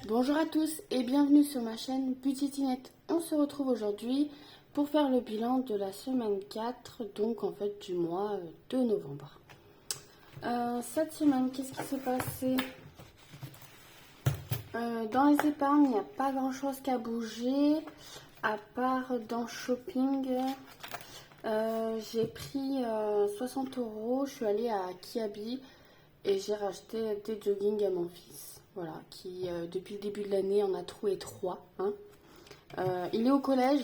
Bonjour à tous et bienvenue sur ma chaîne Budgetinette. On se retrouve aujourd'hui pour faire le bilan de la semaine 4, donc en fait du mois de novembre. Cette semaine, qu'est-ce qui s'est passé? Dans les épargnes, il n'y a pas grand chose qui a bougé, à part dans shopping. J'ai pris 60 euros, je suis allée à Kiabi et j'ai racheté des joggings à mon fils. Voilà, qui depuis le début de l'année en a troué 3. Hein. Il est au collège,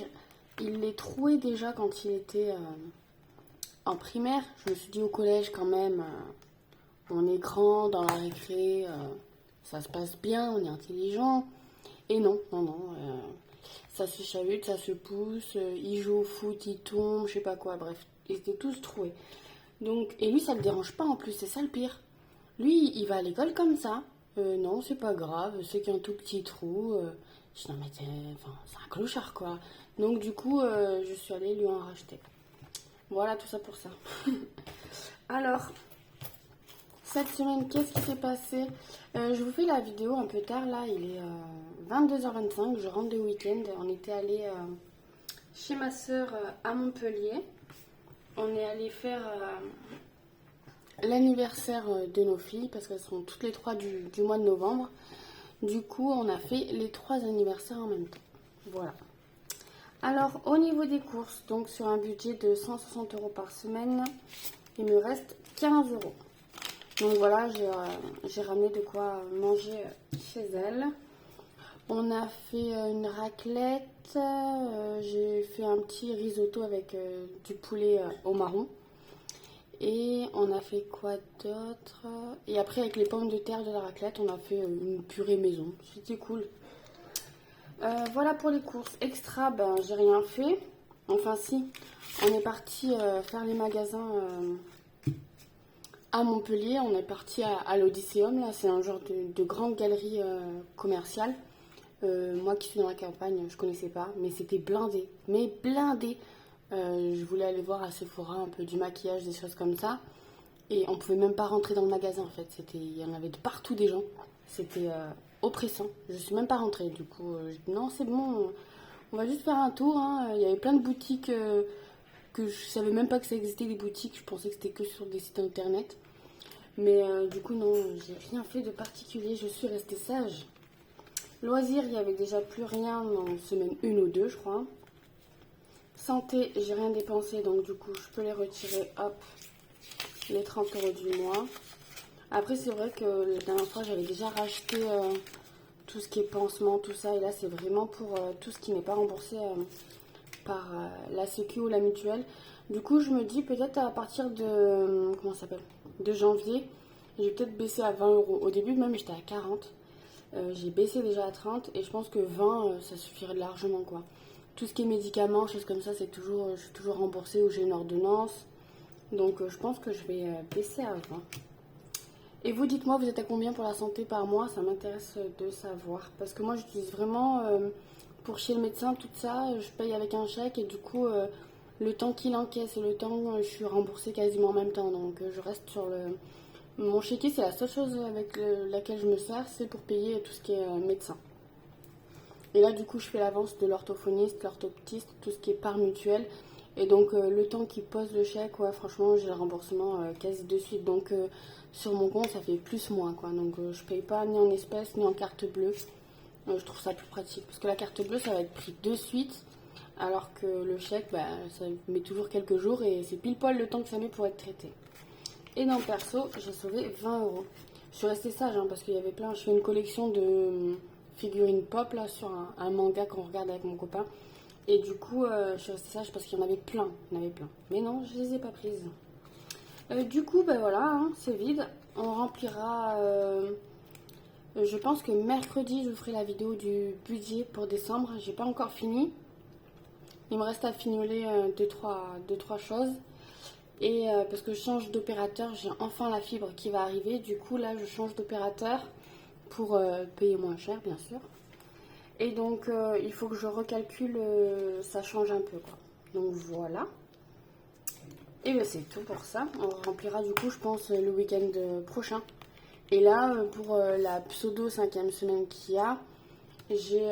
il les trouait déjà quand il était en primaire. Je me suis dit au collège quand même, on est grand dans la récré, ça se passe bien, on est intelligent. Et non, ça se chavute, ça se pousse, il joue au foot, il tombe, je sais pas quoi, bref, ils étaient tous troués. Donc, et lui, ça le dérange pas en plus, c'est ça le pire. Lui, il va à l'école comme ça. Non, c'est pas grave, c'est qu'un tout petit trou. Je dis non, mais c'est un clochard quoi. Donc, du coup, je suis allée lui en racheter. Voilà tout ça pour ça. Alors, cette semaine, qu'est-ce qui s'est passé? Je vous fais la vidéo un peu tard là, il est 22h25, je rentre de week-end. On était allé chez ma soeur à Montpellier. On est allé faire l'anniversaire de nos filles parce qu'elles sont toutes les 3 du mois de novembre. Du coup, on a fait les 3 anniversaires en même temps. Voilà. Alors, au niveau des courses, donc sur un budget de 160 euros par semaine, il me reste 15 euros. Donc voilà, j'ai ramené de quoi manger chez elle. On a fait une raclette, j'ai fait un petit risotto avec du poulet au marron. Et on a fait quoi d'autre? Et après, avec les pommes de terre de la raclette, on a fait une purée maison. C'était cool. Voilà pour les courses. Extra, ben, j'ai rien fait. Enfin, si. On est parti faire les magasins à Montpellier. On est parti à l'Odysseum. Là, c'est un genre de grande galerie commerciale. Moi qui suis dans la campagne, je connaissais pas. Mais c'était blindé. Mais blindé. Je voulais aller voir à Sephora un peu du maquillage, des choses comme ça. Et on pouvait même pas rentrer dans le magasin en fait. Il y en avait de partout des gens. C'était oppressant. Je suis même pas rentrée. Du coup, j'ai dit non, c'est bon. On va juste faire un tour. Hein. Il y avait plein de boutiques que je savais même pas que ça existait des boutiques. Je pensais que c'était que sur des sites internet. Mais du coup, non, j'ai rien fait de particulier. Je suis restée sage. Loisirs, il y avait déjà plus rien en semaine 1 ou 2, je crois. Santé, j'ai rien dépensé, donc du coup, je peux les retirer, hop, les 30 euros du mois. Après, c'est vrai que la dernière fois, j'avais déjà racheté tout ce qui est pansement, tout ça. Et là, c'est vraiment pour tout ce qui n'est pas remboursé par la Sécu ou la mutuelle. Du coup, je me dis peut-être à partir de, comment ça s'appelle, de janvier, je vais peut-être baisser à 20 euros. Au début, même, j'étais à 40. J'ai baissé déjà à 30 et je pense que 20, ça suffirait largement, quoi. Tout ce qui est médicaments, choses comme ça, je suis toujours remboursée ou j'ai une ordonnance. Donc je pense que je vais baisser à 20. Et vous, dites-moi, vous êtes à combien pour la santé par mois? Ça m'intéresse de savoir. Parce que moi, j'utilise vraiment, pour chez le médecin, tout ça, je paye avec un chèque. Et du coup, le temps qu'il encaisse et le temps, je suis remboursée quasiment en même temps. Donc je reste sur le... Mon chéquier, c'est la seule chose avec laquelle je me sers, c'est pour payer tout ce qui est médecin. Et là, du coup, je fais l'avance de l'orthophoniste, l'orthoptiste, tout ce qui est part mutuelle. Et donc, le temps qu'ils posent le chèque, ouais, franchement, j'ai le remboursement quasi de suite. Donc, sur mon compte, ça fait plus moins, quoi. Donc, je paye pas ni en espèces, ni en carte bleue. Je trouve ça plus pratique. Parce que la carte bleue, ça va être pris de suite. Alors que le chèque, bah, ça met toujours quelques jours. Et c'est pile poil le temps que ça met pour être traité. Et dans le perso, j'ai sauvé 20 euros. Je suis restée sage, hein, parce qu'il y avait plein... Je fais une collection de figurines pop là sur un manga qu'on regarde avec mon copain et du coup je suis restée sage parce qu'il y en avait plein, mais non, je les ai pas prises. Du coup ben voilà, hein, c'est vide. On remplira je pense que mercredi je vous ferai la vidéo du budget pour décembre. J'ai pas encore fini, il me reste à fignoler deux trois choses. Et parce que je change d'opérateur, j'ai enfin la fibre qui va arriver. Du coup là je change d'opérateur pour payer moins cher bien sûr. Et donc il faut que je recalcule, ça change un peu quoi. Donc voilà. Et bien c'est tout pour ça. On remplira du coup je pense le week-end prochain. Et là pour la pseudo 5e semaine qu'il y a, J'ai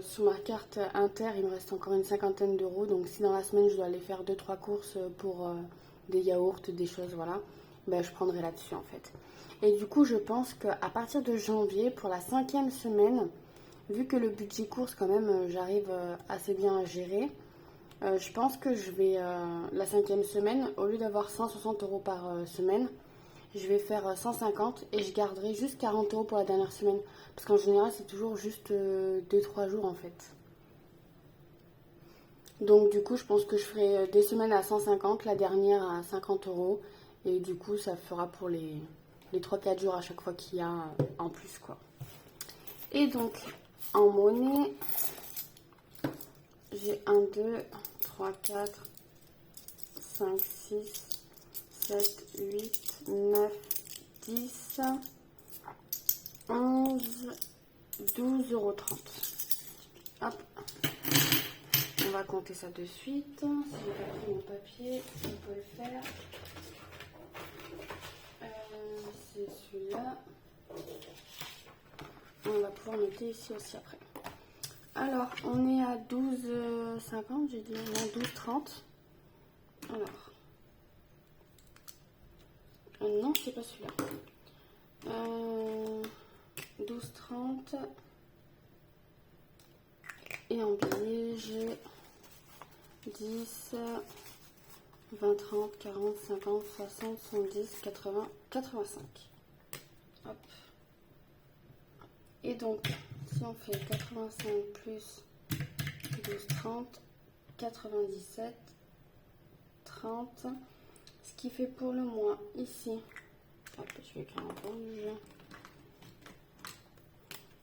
sur ma carte Inter, il me reste encore une cinquantaine d'euros. Donc si dans la semaine je dois aller faire deux trois courses pour des yaourts, des choses, voilà, ben, je prendrai là-dessus en fait. Et du coup, je pense qu'à partir de janvier, pour la 5e semaine, vu que le budget course quand même, j'arrive assez bien à gérer, je pense que je vais, la 5e semaine, au lieu d'avoir 160 euros par semaine, je vais faire 150 et je garderai juste 40 euros pour la dernière semaine. Parce qu'en général, c'est toujours juste 2-3 jours en fait. Donc du coup, je pense que je ferai des semaines à 150, la dernière à 50 euros. Et du coup, ça fera pour les 3-4 jours à chaque fois qu'il y a en plus, quoi. Et donc, en monnaie, j'ai 1, 2, 3, 4, 5, 6, 7, 8, 9, 10, 11, 12,30 €. Hop, on va compter ça de suite. Si j'ai pas pris mon papier, on peut le faire. C'est celui-là. On va pouvoir noter ici aussi après. Alors, on est à 12,50, j'ai dit, non, 12,30. Alors, non, c'est pas celui-là. 12,30. Et en billet, j'ai 10, 20, 30, 40, 50, 60, 70, 80, 85. Hop. Et donc, si on fait 85 plus 12, 30, 97, 30, ce qui fait pour le mois ici, hop, je vais écrire en rouge,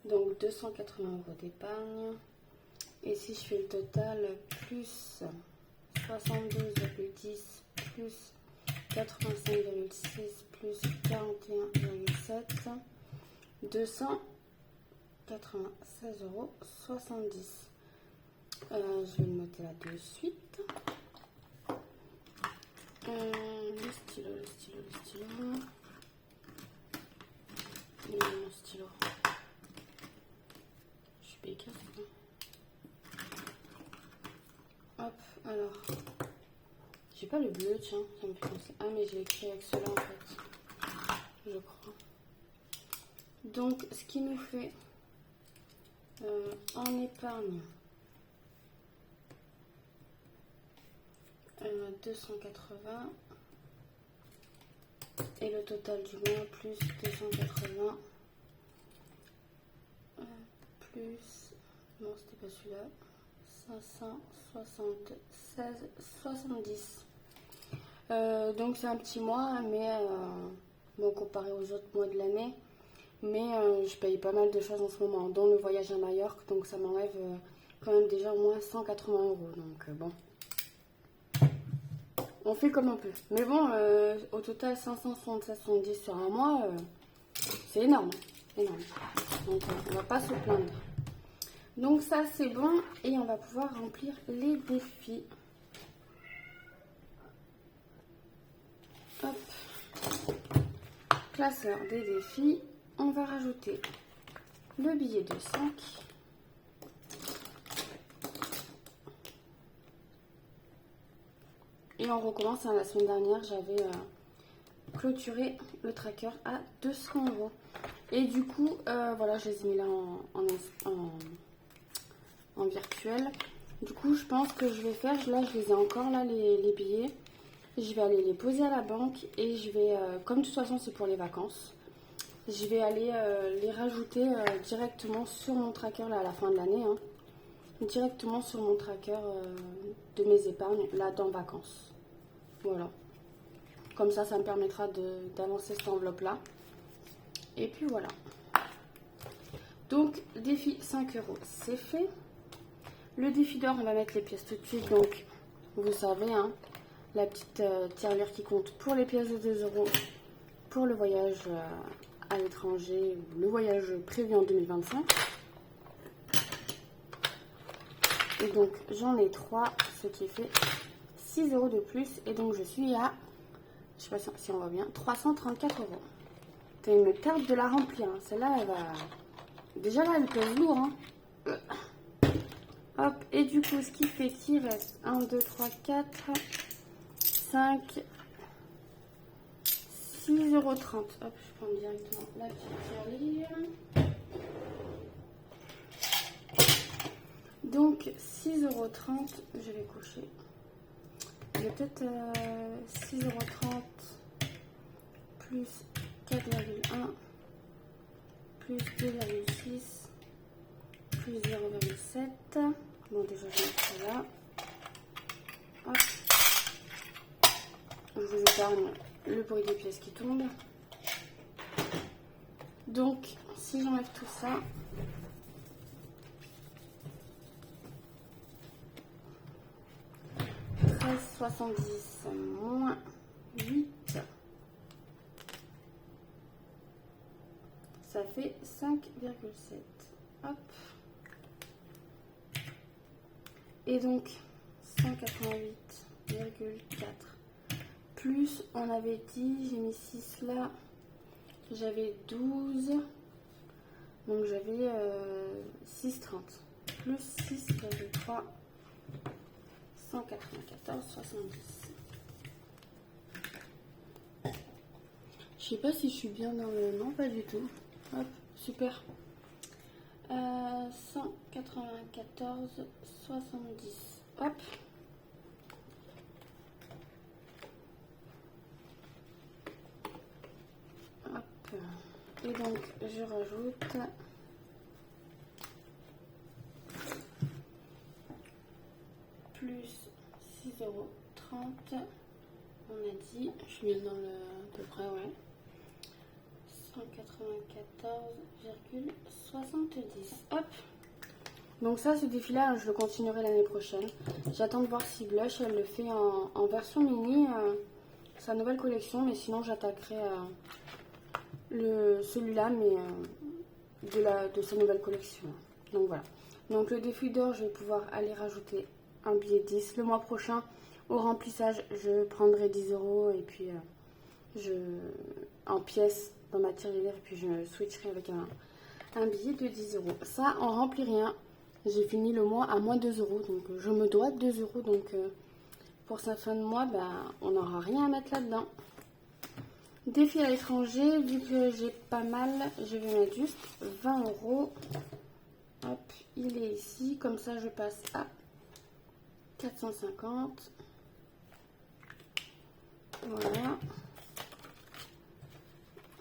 donc 280 € d'épargne. Et si je fais le total, plus 72,10 plus 85,6 plus 41,7, 296,70 €. Je vais le noter là de suite. Le stylo. Il est où mon stylo? Je suis bécasse. Hop, alors. J'ai pas le bleu, tiens, ça me fait penser. Ah, mais j'ai écrit avec cela en fait. Je crois. Donc, ce qui nous fait en épargne 280 et le total du mois plus 280 plus, non c'était pas celui-là, 576,70. Donc c'est un petit mois, mais bon, comparé aux autres mois de l'année, mais je paye pas mal de choses en ce moment, dont le voyage à Majorque, donc ça m'enlève quand même déjà au moins 180 €. Donc bon, on fait comme on peut. Mais bon, au total 576,70 sur un mois, c'est énorme, énorme. Donc on va pas se plaindre. Donc ça c'est bon et on va pouvoir remplir les défis. Hop. Classeur des défis. On va rajouter le billet de 5. Et on recommence. La semaine dernière, j'avais clôturé le tracker à 200 €. Et du coup, voilà, je les ai mis là en virtuel. Du coup, je pense que je vais faire, là, je les ai encore là, les billets. Je vais aller les poser à la banque et je vais, comme de toute façon c'est pour les vacances, je vais aller les rajouter directement sur mon tracker là à la fin de l'année, hein, directement sur mon tracker de mes épargnes là dans vacances. Voilà. Comme ça me permettra d'avancer cette enveloppe là. Et puis voilà. Donc défi 5 €, c'est fait. Le défi d'or, on va mettre les pièces tout de suite. Donc vous savez, hein, la petite tirelire qui compte pour les pièces de 2 € pour le voyage à l'étranger, le voyage prévu en 2025. Et donc j'en ai 3, ce qui fait 6 € de plus. Et donc je suis à, je sais pas si on voit bien, 334 €. C'est une carte de la remplir, hein. Celle-là, elle va... Déjà là, elle pèse lourd, hein. Hop, et du coup, ce qui fait qu'il reste 1, 2, 3, 4, 5, 6,30 €. Hop, je prends directement la petite tirelire. Donc, 6,30 €, je vais cocher. Je vais peut-être 6,30 € plus 4,1 plus 2,6 plus 0,7. Bon, déjà, je vais mettre ça là. Hop. Je vous épargne le bruit des pièces qui tombent. Donc, si j'enlève tout ça, $13,70 moins 8, ça fait 5,7. Hop. Et donc 188,4 plus, on avait dit, j'ai mis 6 là, j'avais 12, donc j'avais 6,30 plus 6,3, 194,70. Je sais pas si je suis bien dans le... Non, pas du tout. Hop, super. 194,70. Hop. Hop. Et donc, je rajoute plus 6,30 €. On a dit, je suis bien dans le... à peu près, ouais. 194,70. Hop. Donc ça, ce défi-là, je le continuerai l'année prochaine. J'attends de voir si Blush, elle le fait en version mini, sa nouvelle collection. Mais sinon, j'attaquerai celui-là, mais de sa nouvelle collection. Donc voilà. Donc le défi d'or, je vais pouvoir aller rajouter un billet de 10. Le mois prochain, au remplissage, je prendrai 10 € et puis en pièces dans ma tirelire, et puis je switcherai avec un billet de 10 €. Ça, on remplit rien. J'ai fini le mois à moins 2 €, donc je me dois 2 €. Donc pour cette fin de mois, on n'aura rien à mettre là-dedans. Défi à l'étranger, vu que j'ai pas mal, je vais mettre juste 20 €. Hop, il est ici, comme ça je passe à 450. Voilà.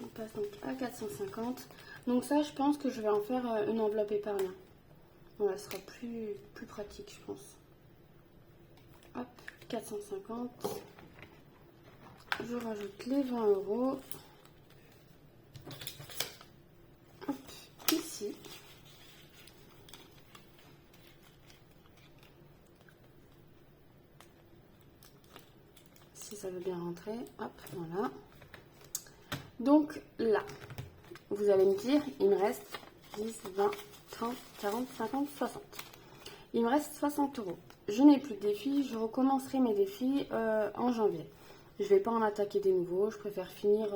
On passe donc à 450. Donc ça, je pense que je vais en faire une enveloppe épargne. Voilà, ce sera plus pratique, je pense. Hop, 450. Je rajoute les 20 €. Hop, ici. Si ça veut bien rentrer. Hop, voilà. Donc là, vous allez me dire, il me reste 10, 20, 30, 40, 50, 60. Il me reste 60 €. Je n'ai plus de défis, je recommencerai mes défis en janvier. Je ne vais pas en attaquer des nouveaux, je préfère finir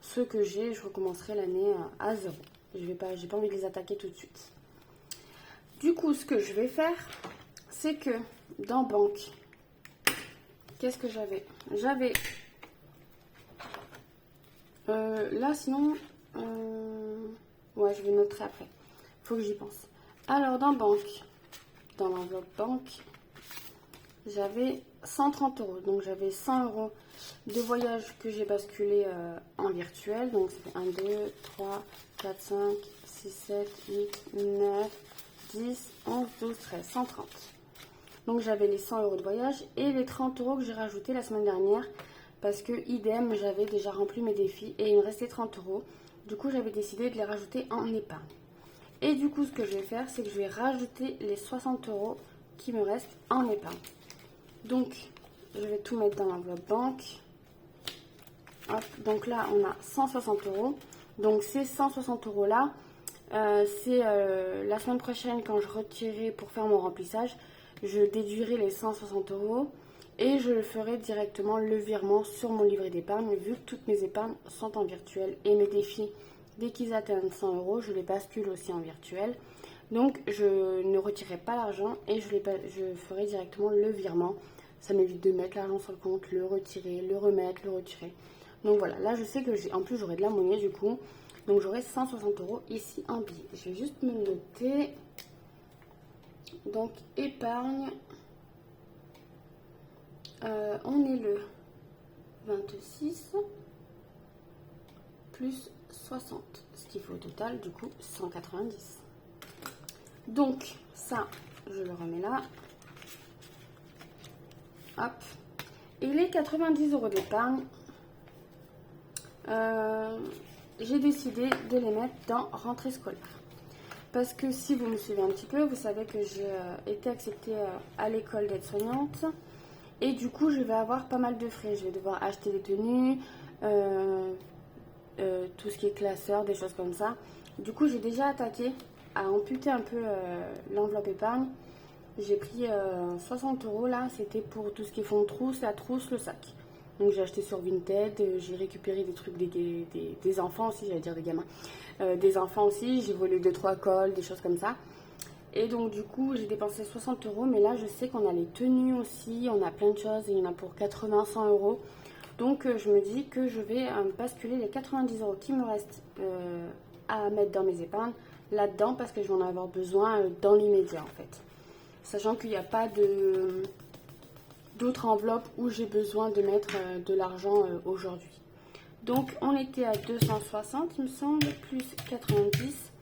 ceux que j'ai, je recommencerai l'année à 0. J'ai pas envie de les attaquer tout de suite. Du coup, ce que je vais faire, c'est que dans banque, qu'est-ce que j'avais? J'avais là, sinon, ouais, je vais noter après. Faut que j'y pense. Alors, dans banque, dans l'enveloppe banque, j'avais 130 €. Donc, j'avais 100 € de voyage que j'ai basculé en virtuel. Donc, ça fait 1, 2, 3, 4, 5, 6, 7, 8, 9, 10, 11, 12, 13, 130. Donc, j'avais les 100 € de voyage et les 30 € que j'ai rajouté la semaine dernière. Parce que, idem, j'avais déjà rempli mes défis et il me restait 30 €. Du coup, j'avais décidé de les rajouter en épargne. Et du coup, ce que je vais faire, c'est que je vais rajouter les 60 € qui me restent en épargne. Donc, je vais tout mettre dans l'enveloppe banque. Hop, donc là, on a 160 €. Donc, ces 160 € là, c'est la semaine prochaine, quand je retirerai pour faire mon remplissage, je déduirai les 160 € et je ferai directement le virement sur mon livret d'épargne, vu que toutes mes épargnes sont en virtuel et mes défis dès qu'ils atteignent 100 euros, je les bascule aussi en virtuel. Donc je ne retirerai pas l'argent et je ferai directement le virement. Ça m'évite de mettre l'argent sur le compte, le retirer, le remettre, le retirer. Donc voilà, là je sais que en plus j'aurai de la monnaie du coup. Donc j'aurai 160 euros ici en billets. Je vais juste me le noter. Donc épargne. On est le 26 plus 60. Ce qui fait au total du coup 190. Donc ça, je le remets là. Hop. Et les 90 euros d'épargne, j'ai décidé de les mettre dans rentrée scolaire. Parce que si vous me suivez un petit peu, vous savez que j'ai été acceptée à l'école d'aide-soignante. Et du coup, je vais avoir pas mal de frais. Je vais devoir acheter des tenues, tout ce qui est classeur, des choses comme ça. Du coup, j'ai déjà attaqué à amputer un peu l'enveloppe épargne. J'ai pris 60 euros là, c'était pour tout ce qui est fond de trousse, la trousse, le sac. Donc j'ai acheté sur Vinted, j'ai récupéré des trucs des enfants aussi, j'allais dire des gamins. Des enfants aussi, j'ai volé 2-3 cols, des choses comme ça. Et donc du coup j'ai dépensé 60 euros, mais là je sais qu'on a les tenues aussi, on a plein de choses, et il y en a pour 80-100 euros. Donc je me dis que je vais basculer les 90 euros qui me restent à mettre dans mes épargnes là-dedans parce que je vais en avoir besoin dans l'immédiat en fait. Sachant qu'il n'y a pas d'autres enveloppes où j'ai besoin de mettre de l'argent aujourd'hui. Donc on était à 260 il me semble, plus 90.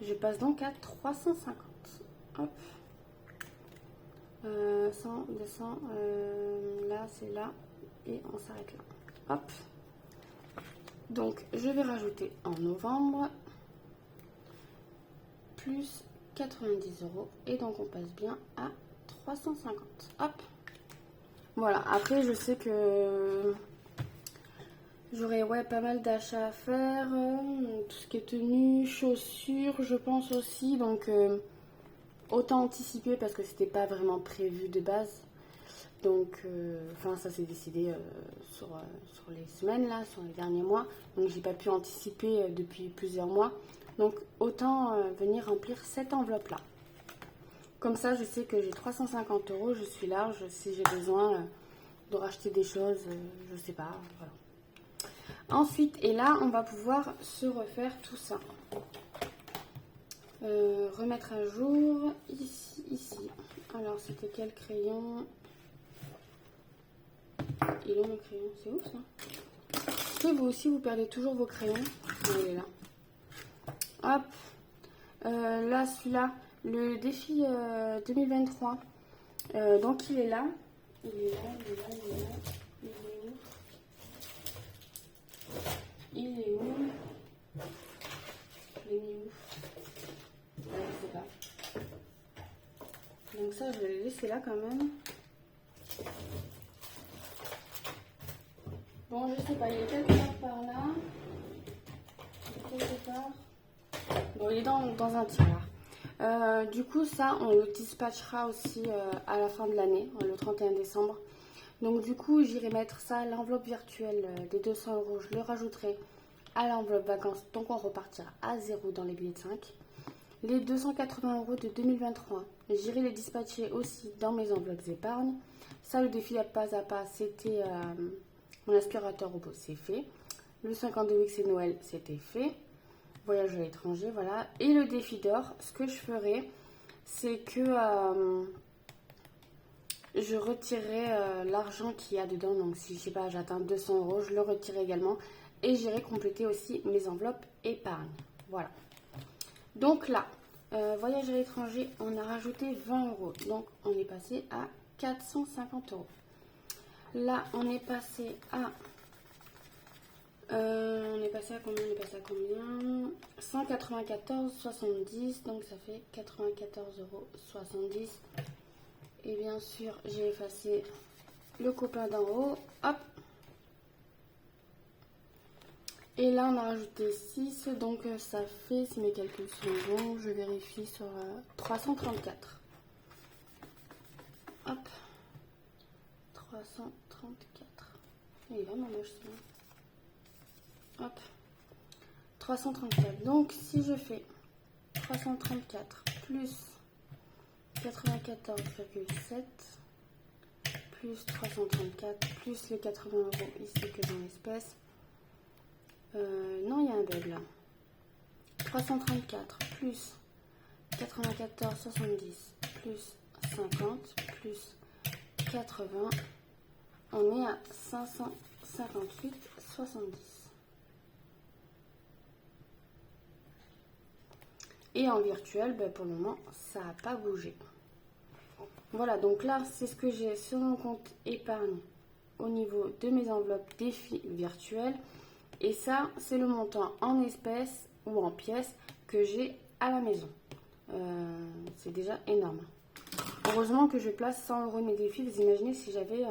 Je passe donc à 350. Hop. 100, 200, là c'est là et on s'arrête là. Hop. Donc je vais rajouter en novembre plus 90 euros et donc on passe bien à 350. Hop. Voilà, après je sais que j'aurai pas mal d'achats à faire, tout ce qui est tenue, chaussures je pense aussi, donc autant anticiper parce que c'était pas vraiment prévu de base. Donc enfin ça s'est décidé sur les semaines là, sur les derniers mois, donc j'ai pas pu anticiper depuis plusieurs mois. Donc autant venir remplir cette enveloppe là. Comme ça, je sais que j'ai 350 euros, je suis large si j'ai besoin de racheter des choses, je sais pas. Voilà. Ensuite, et là, on va pouvoir se refaire tout ça. Remettre à jour, ici. Alors, c'était quel crayon? Il est où le crayon? C'est ouf ça. Est-ce que vous aussi, vous perdez toujours vos crayons? Il est là. Hop. Là, celui-là. Le défi 2023, donc il est là, il est là, il est là, il est là, il est où? Je l'ai mis où? Je sais pas. Donc ça, je vais le laisser là quand même. Bon, je sais pas, il est quelque part par là. Quelque part. Bon, il est dans un tiroir. Du coup, ça, on le dispatchera aussi à la fin de l'année, le 31 décembre. Donc, du coup, j'irai mettre ça, l'enveloppe virtuelle des 200 euros, je le rajouterai à l'enveloppe vacances. Donc, on repartira à 0 dans les billets de 5. Les 280 euros de 2023, j'irai les dispatcher aussi dans mes enveloppes épargne. Ça, le défi à pas, c'était mon aspirateur robot, c'est fait. Le 52 weeks et Noël, c'était fait. Voyage à l'étranger, voilà. Et le défi d'or, ce que je ferai, c'est que je retirerai l'argent qu'il y a dedans. Donc si je sais pas, j'atteins 200 euros, je le retirerai également. Et j'irai compléter aussi mes enveloppes épargne. Voilà. Donc là, voyage à l'étranger, on a rajouté 20 euros. Donc on est passé à 450 euros. Là, on est passé à... on est passé à combien? On est passé à combien? 194,70, donc ça fait 94,70 euros. Et bien sûr, j'ai effacé le copain d'en haut. Hop. Et là, on a rajouté 6, donc ça fait, si mes calculs sont bons, je vérifie sur 334. Hop. 334. Il est vraiment moche ça. Hop, 334. Donc si je fais 334 plus 94,7 plus 334 plus les 80 € ici que dans l'espèce. Non, il y a un bug là. 334 plus 94,70 plus 50 plus 80. On est à 558,70. Et en virtuel, ben pour le moment, ça n'a pas bougé. Voilà, donc là, c'est ce que j'ai sur mon compte épargne au niveau de mes enveloppes défis virtuels. Et ça, c'est le montant en espèces ou en pièces que j'ai à la maison. C'est déjà énorme. Heureusement que je place 100 € de mes défis. Vous imaginez si j'avais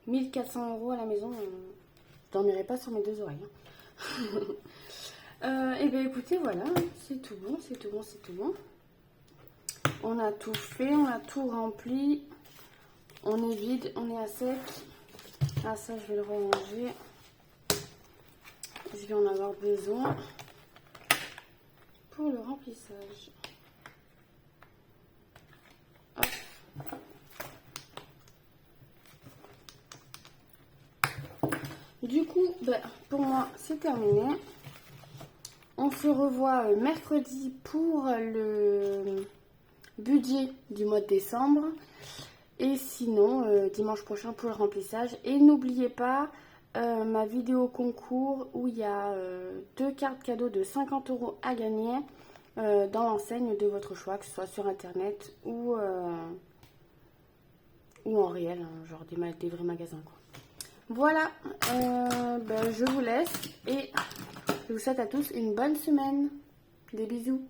1400 € à la maison, je ne dormirais pas sur mes deux oreilles. Et bien écoutez, voilà, c'est tout bon, c'est tout bon, c'est tout bon. On a tout fait, on a tout rempli. On est vide, on est à sec. Ah ça, je vais le ranger. Je vais en avoir besoin pour le remplissage. Hop. Du coup, ben, pour moi, c'est terminé. On se revoit mercredi pour le budget du mois de décembre. Et sinon, dimanche prochain pour le remplissage. Et n'oubliez pas ma vidéo concours où il y a 2 cartes cadeaux de 50 € à gagner dans l'enseigne de votre choix, que ce soit sur internet ou en réel, hein, genre des vrais magasins, quoi. Voilà, ben, je vous laisse et je vous souhaite à tous une bonne semaine. Des bisous.